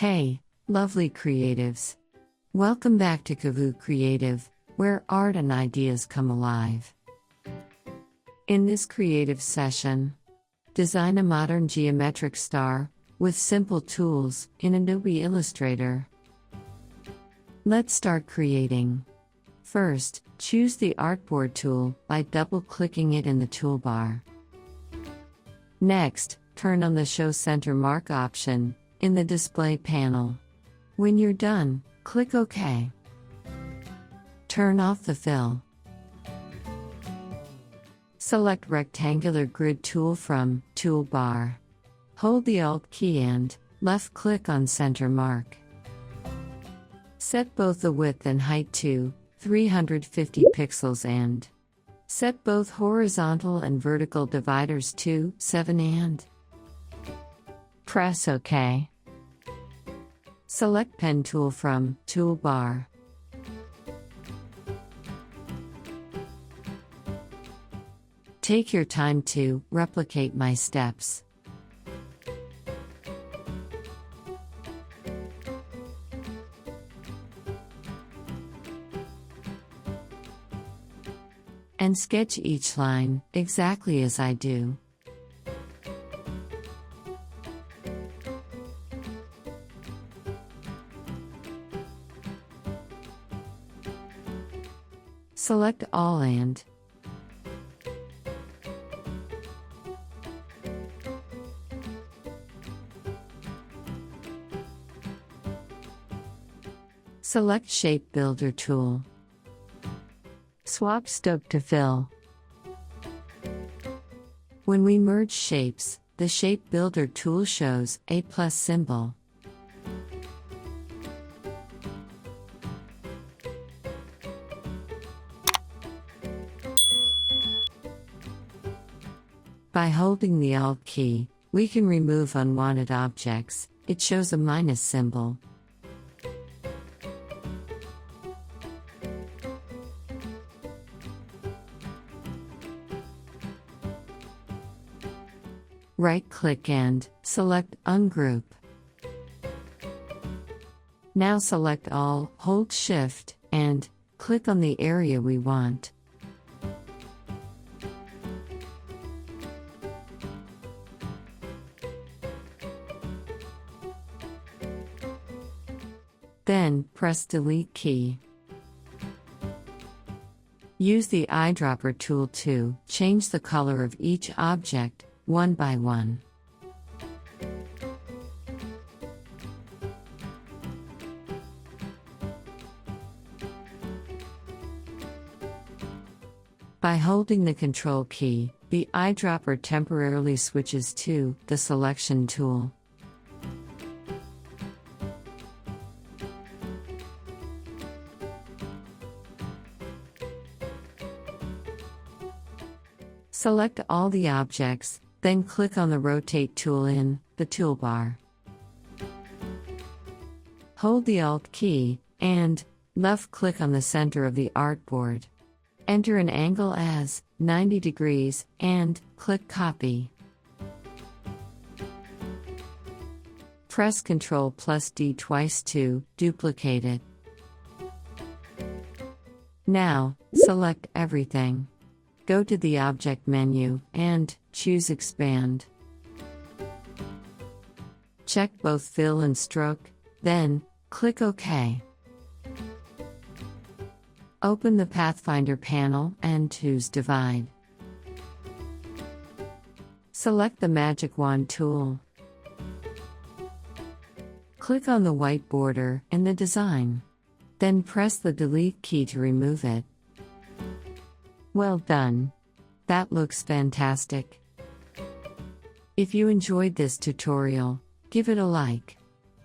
Hey, lovely creatives. Welcome back to KavuCreative, where art and ideas come alive. In this creative session, design a modern geometric star with simple tools in Adobe Illustrator. Let's start creating. First, choose the Artboard tool by double-clicking it in the toolbar. Next, turn on the Show Center Mark option in the display panel. When you're done, click OK. Turn off the fill. Select Rectangular Grid tool from Toolbar. Hold the Alt key and left-click on Center Mark. Set both the width and height to 350 pixels and set both horizontal and vertical dividers to 7 and press OK. Select Pen tool from Toolbar. Take your time to replicate my steps. And sketch each line exactly as I do. Select all and select Shape Builder tool. Swap Stoke to fill. When we merge shapes, the Shape Builder tool shows a plus symbol. By holding the Alt key, we can remove unwanted objects. It shows a minus symbol. Right-click and select Ungroup. Now select all, hold Shift, and click on the area we want. Then, press Delete key. Use the eyedropper tool to change the color of each object, one by one. By holding the Control key, the eyedropper temporarily switches to the Selection tool. Select all the objects, then click on the Rotate tool in the toolbar. Hold the Alt key, and left-click on the center of the artboard. Enter an angle as 90 degrees, and click Copy. Press Ctrl+D twice to duplicate it. Now, select everything. Go to the Object menu, and choose Expand. Check both Fill and Stroke, then click OK. Open the Pathfinder panel and choose Divide. Select the Magic Wand tool. Click on the white border in the design. Then press the Delete key to remove it. Well done. That looks fantastic. If you enjoyed this tutorial, give it a like.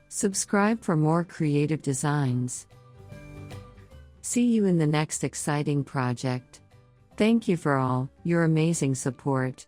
Subscribe for more creative designs. See you in the next exciting project. Thank you for all your amazing support.